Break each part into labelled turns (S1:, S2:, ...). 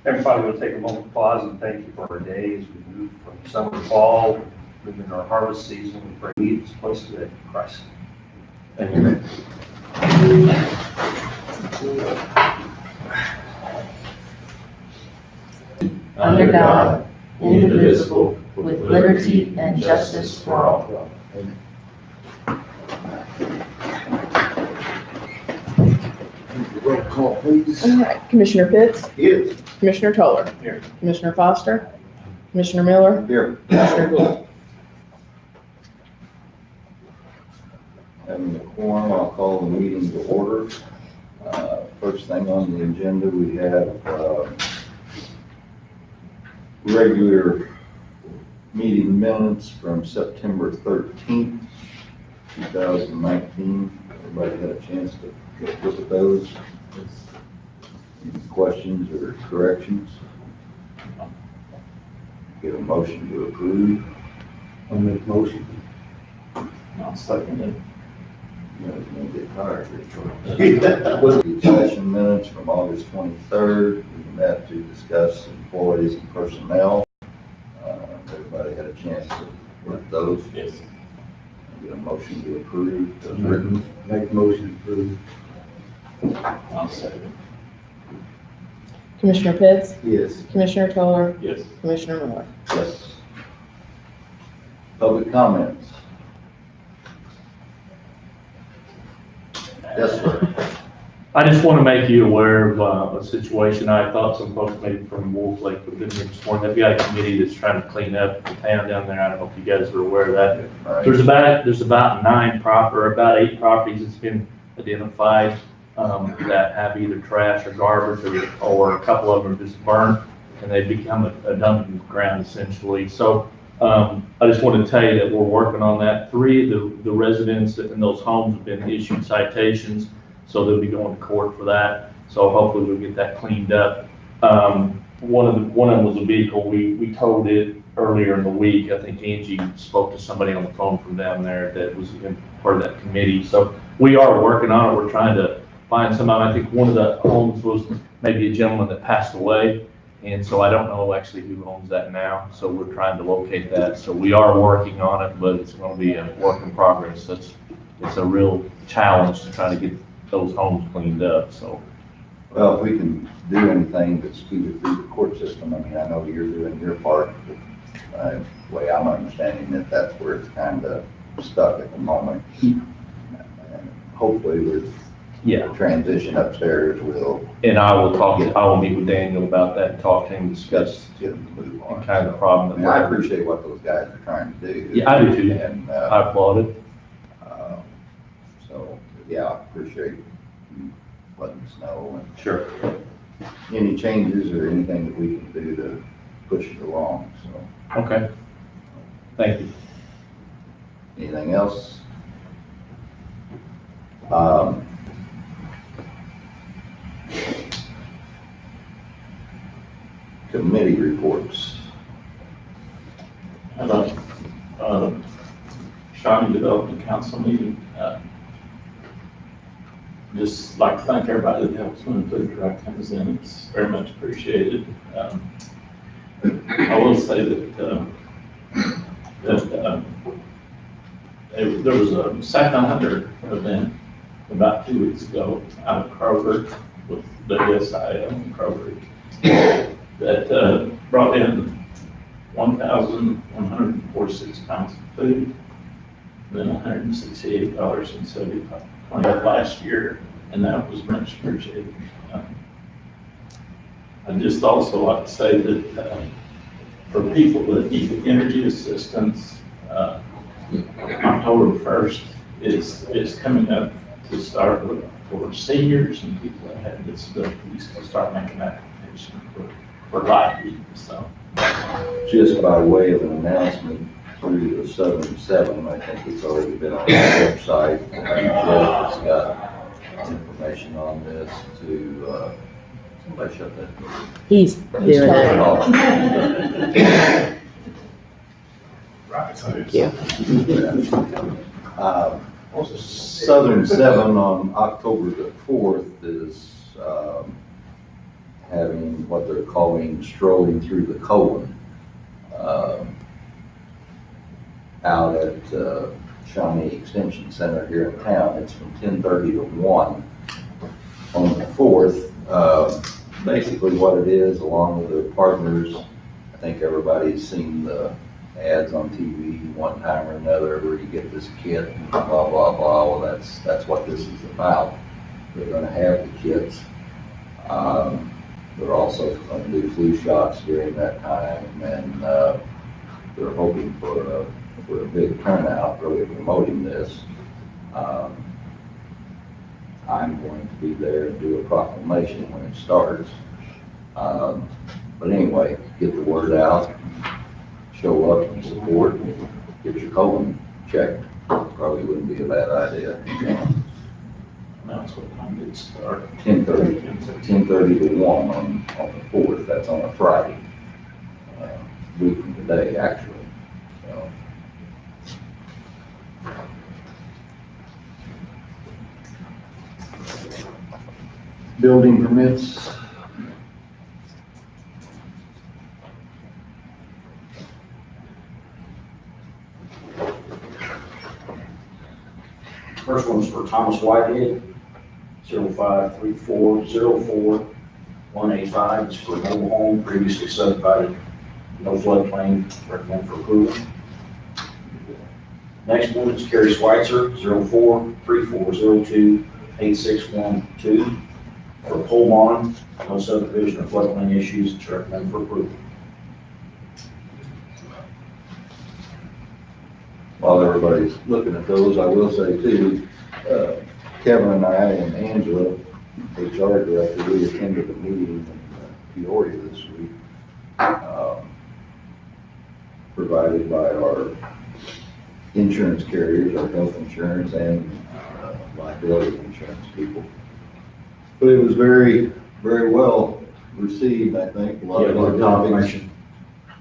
S1: Everybody will take a moment to pause and thank you for our day as we move from summer to fall, moving into our harvest season. We pray we this place today. Christ. Amen.
S2: Under God, indivisible, with liberty and justice for all.
S3: Roll call, please.
S4: All right, Commissioner Pitts,
S3: Here.
S4: Commissioner Toller.
S1: Here.
S4: Commissioner Foster, Commissioner Miller,
S3: Here.
S4: Commissioner Gould.
S3: Having the quorum, I'll call the meeting to order. First thing on the agenda, we have regular meeting minutes from September 13th, 2019. Everybody had a chance to look at those. Any questions or corrections? Get a motion to approve.
S5: I'll make motion.
S6: I'll second it.
S3: You know, it's gonna get tired. With the session minutes from August 23rd, we met to discuss employees and personnel. Everybody had a chance to look at those.
S6: Yes.
S3: Get a motion to approve those written.
S5: Make motion to approve.
S6: I'll second.
S4: Commissioner Pitts,
S3: Yes.
S4: Commissioner Toller,
S6: Yes.
S4: Commissioner Miller.
S3: Yes. Public comments. Yes, sir.
S1: I just want to make you aware of a situation. I thought some folks maybe from Wolf Lake have been here this morning. They've got a committee that's trying to clean up the town down there. I don't know if you guys are aware of that.
S3: All right.
S1: There's about about 8 properties that's been identified that have either trash or garbage or a couple of them are just burnt and they become a dumping ground essentially. So I just want to tell you that we're working on that. 3 of the residents in those homes have been issued citations, so they'll be going to court for that. So hopefully we'll get that cleaned up. One of them was a vehicle. We towed it earlier in the week. I think Angie spoke to somebody on the phone from down there that was part of that committee. So we are working on it. We're trying to find somebody. I think one of the homes was maybe a gentleman that passed away. And so I don't know actually who owns that now. So we're trying to locate that. So we are working on it, but it's going to be a work in progress. It's a real challenge to try to get those homes cleaned up. So.
S3: Well, if we can do anything to speed it through the court system, I mean, I know you're doing your part, but the way I'm understanding it, that's where it's kind of stuck at the moment. And hopefully with transition upstairs,
S1: And I will meet with Daniel about that, talk to him, discuss
S3: get them to move on.
S1: kind of the problem.
S3: I mean, I appreciate what those guys are trying to do.
S1: Yeah, I do too.
S3: And,
S1: I applaud it.
S3: so, yeah, I appreciate you letting us know. And
S1: Sure.
S3: any changes or anything that we can do to push it along, so.
S1: Okay. Thank you.
S3: Anything else? Committee reports.
S6: How about, Shawnee Development Council meeting? Just like to thank everybody that helps when food truck comes in. It's very much appreciated. I will say that, there was a Sac 100 event about 2 weeks ago out of Kroger with WSIL and Kroger that brought in 1,146 pounds of food, then $168.75 last year, and that was much appreciated. I'd just also like to say that for people that need energy assistance, October 1st is coming up to start with for seniors and people that have disabilities to start making application for light heat. So
S3: Just by way of an announcement through the Southern 7, I think it's already been on the website. Jeff has got information on this to, somebody shut that door.
S2: He's doing it.
S3: Thank
S2: you.
S3: Southern 7 on October the 4th is having what they're calling strolling through the colon, out at Shawnee Extension Center here in town. It's from 10:30 to 1 on the 4th. Basically what it is, along with their partners, I think everybody's seen the ads on TV one time or another where you get this kit and blah, blah, blah. Well, that's what this is about. They're gonna have the kits. They're also gonna do flu shots during that time, and they're hoping for a big turnout, really promoting this. I'm going to be there and do a proclamation when it starts. But anyway, get the word out, show up and support, and get your colon checked. Probably wouldn't be a bad idea.
S6: That's what time it starts.
S3: 10:30 to 1 on the 4th. That's on a Friday. Week from today, actually. So. Building permits.
S7: First one's for Thomas Whitehead, 053404-185. It's for a mobile home previously subdivided, no floodplain, recommend for approval. Next one is Kerry Schweitzer, 043402-8612 for a pole barn, no subdivision or floodplain issues, it's recommend for approval.
S3: While everybody's looking at those, I will say too, Kevin and I and Angela, HR director, we attended a meeting in Peoria this week, provided by our insurance carriers, our health insurance and liability insurance people. But it was very, very well received, I think. A lot of good information.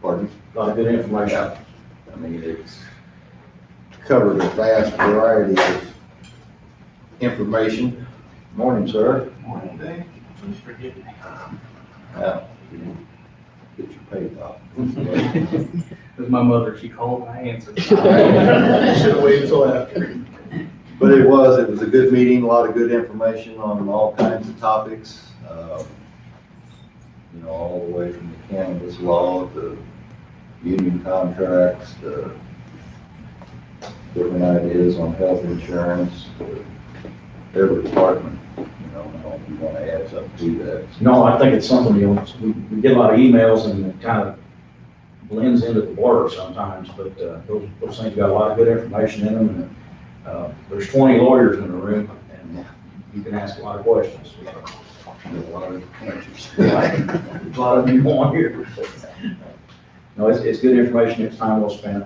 S3: Pardon?
S7: A lot of good information.
S3: Yeah. I mean, it's covered a vast variety of information. Morning, sir.
S7: Morning, Dave.
S3: Yeah. Get your pay off.
S8: With my mother, she called and I answered. Should have waited until after.
S3: But it was a good meeting, a lot of good information on all kinds of topics. You know, all the way from the cannabis law to union contracts to different ideas on health insurance to every department. You know, I don't know if you want to add something to that.
S7: No, I think it's something, you know, we get a lot of emails and it kind of blends into the blur sometimes, but those things got a lot of good information in them. And there's 20 lawyers in the room and you can ask a lot of questions.
S3: A lot of answers.
S7: A lot of you on here. No, it's good information, it's time well spent.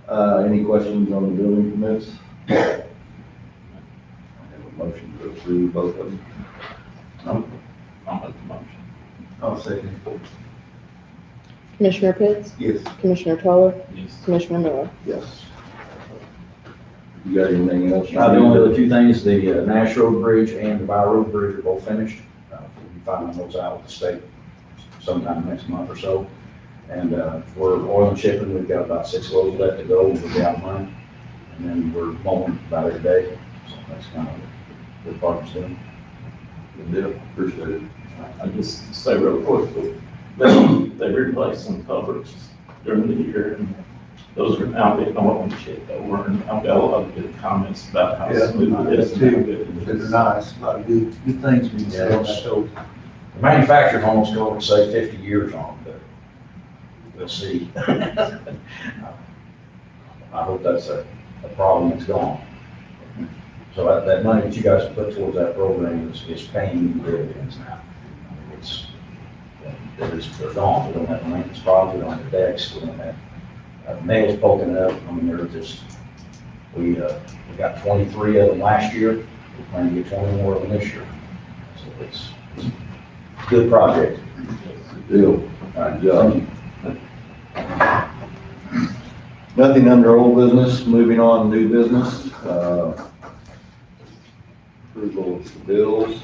S3: Any questions on the building permits? I have a motion to approve both of them.
S6: I'll make the motion.
S3: I'll second.
S4: Commissioner Pitts,
S3: Yes.
S4: Commissioner Toller,
S6: Yes.
S4: Commissioner Miller.
S3: Yes. You got anything else?
S7: The only other two things, the Nash Road Bridge and the By Road Bridge are both finished. We'll be filing those out with the state sometime next month or so. And for oil and shipping, we've got about 6 loads left to go, we'll be out of money. And then we're mowing about every day, so that's kind of what the department's doing.
S3: Good deal. Appreciate it.
S6: I just say real quick, they replaced some culverts during the year, and those are now getting oil and shit over, and I've got a lot of good comments about how smooth it is and how good it is.
S5: nice, a lot of good things being
S7: said on that. The manufacturer's almost going to say 50 years on it, but we'll see. I hope that's a problem that's gone. So that money that you guys put towards that program is paying dividends now. They're gone. We don't have maintenance problems, we don't have decks, we don't have nails poking up. I mean, they're just, we got 23 of them last year. We plan to get 20 more of them this year. So it's a good project.
S3: Good deal. Good job. Nothing under old business, moving on to new business. Approval of the bills.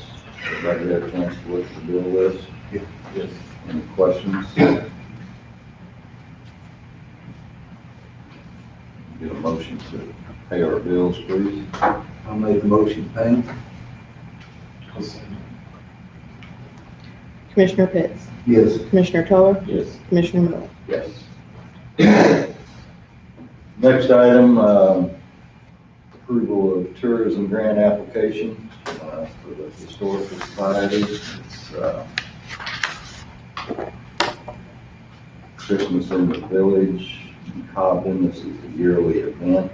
S3: Everybody had a chance to look at the bill list?
S6: Yes.
S3: Any questions? Get a motion to pay our bills, please.
S5: I'll make a motion, pay.
S4: Commissioner Pitts,
S5: Yes.
S4: Commissioner Toller,
S6: Yes.
S4: Commissioner Miller.
S3: Yes. Next item, approval of tourism grant application for the Historical Society. It's Christmas in the Village in Cobden. This is a yearly event.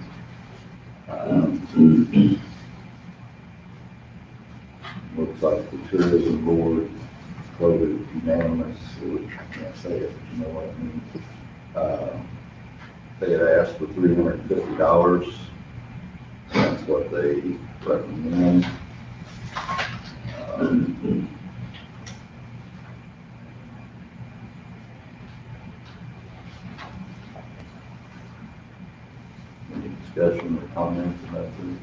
S3: Looks like the tourism board voted unanimous, I can't say it, but you know what I mean. They had asked for $350. That's what they recommend. Any discussion or comments about this?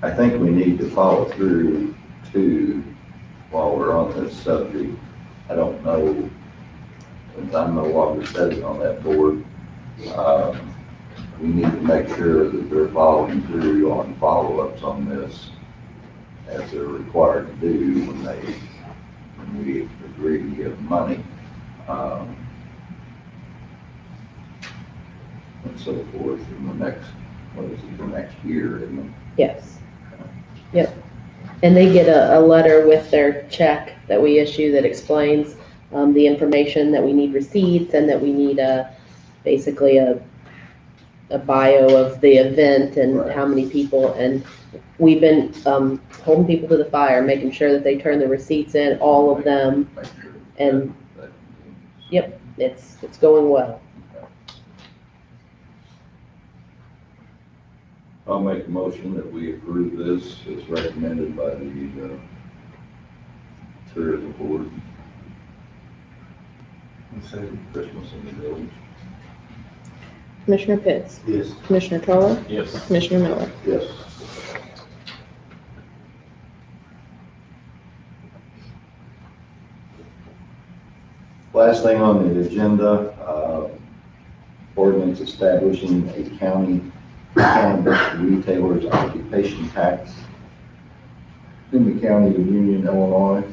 S3: I think we need to follow through too, while we're on this subject. I don't know, since I'm no longer sitting on that board, we need to make sure that they're following through on follow-ups on this as they're required to do when we agree to give money. And so forth in the next, what is it, the next year, isn't it?
S2: Yes. Yep. And they get a letter with their check that we issue that explains the information that we need receipts and that we need basically a bio of the event and
S3: Right.
S2: how many people. And we've been holding people to the fire, making sure that they turn the receipts in, all of them.
S3: Make sure
S2: And-
S3: that
S2: Yep, it's going well.
S3: I'll make a motion that we approve this as recommended by the tourism board, Christmas in the Village.
S4: Commissioner Pitts,
S5: Yes.
S4: Commissioner Toller,
S6: Yes.
S4: Commissioner Miller.
S3: Yes. Last thing on the agenda, ordinance establishing a county cannabis retailer's occupation tax in the county of Union, Illinois.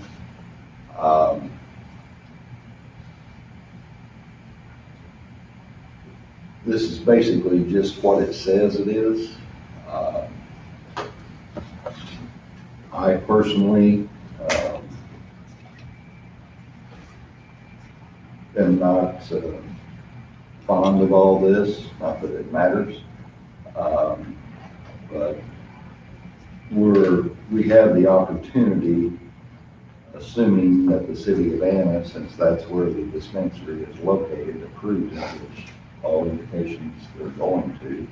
S3: This is basically just what it says it is. I personally am not fond of all this, not that it matters. But we have the opportunity, assuming that the city of Anna, since that's where the dispensary is located, approves it, which all indications they're going to.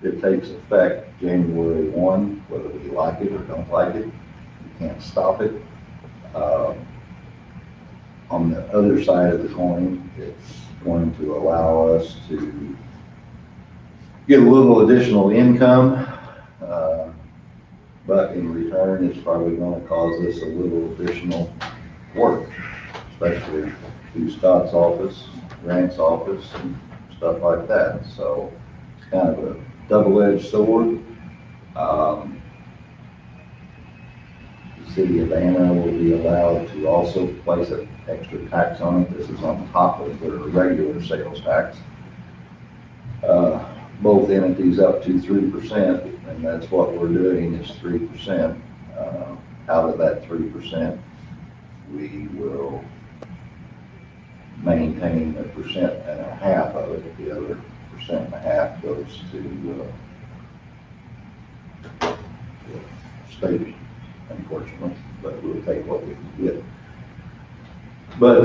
S3: It takes effect January 1, whether we like it or don't like it. You can't stop it. On the other side of the coin, it's going to allow us to get a little additional income, but in return, it's probably going to cause us a little additional work, especially through Scott's office, Grant's office, and stuff like that. So it's kind of a double-edged sword. The city of Anna will be allowed to also place an extra tax on it. This is on top of their regular sales tax. Both entities up to 3%, and that's what we're doing is 3%. Out of that 3%, we will maintain 1.5% of it. The other 1.5% goes to the state, unfortunately, but we'll take what we can get. But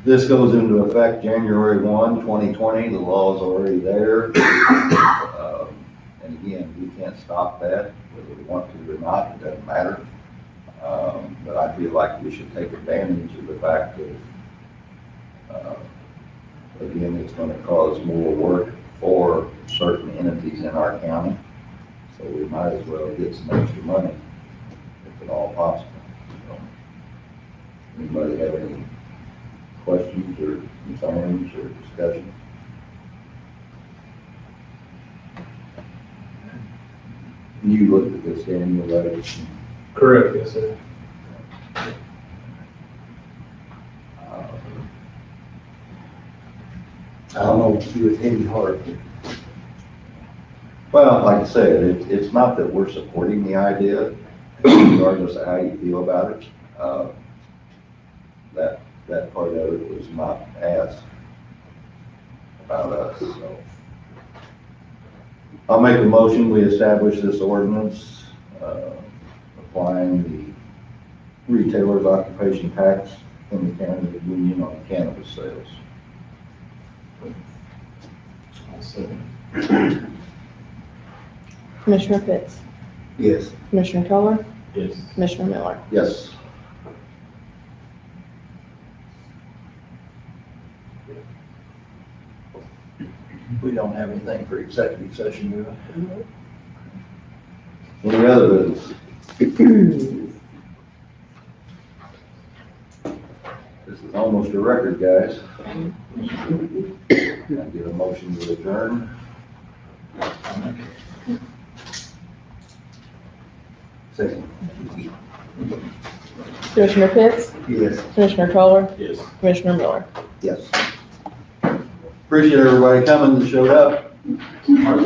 S3: this goes into effect January 1, 2020. The law is already there. And again, we can't stop that, whether we want to or not, it doesn't matter. But I feel like we should take advantage of the fact that Again, it's gonna cause more work for certain entities in our county, so we might as well get some extra money if at all possible. So, anybody have any questions or concerns or discussion? You looked at this, Daniel, right?
S8: Correct, yes, sir.
S5: I don't know if you with heavy heart.
S3: Well, like I said, it's not that we're supporting the idea, regardless of how you feel about it. That part of it was not asked about us, so. I'll make a motion, we establish this ordinance, applying the retailer's occupation tax in the county of Union on cannabis sales.
S4: Commissioner Fix?
S5: Yes.
S4: Commissioner Toller?
S6: Yes.
S4: Commissioner Miller?
S3: Yes.
S5: We don't have anything for executive session, do we?
S3: Any other business? This is almost a record, guys. Can I get a motion to adjourn?
S5: Second.
S4: Commissioner Fix?
S5: Yes.
S4: Commissioner Toller?
S6: Yes.
S4: Commissioner Miller?
S3: Yes. Appreciate everybody coming that showed up.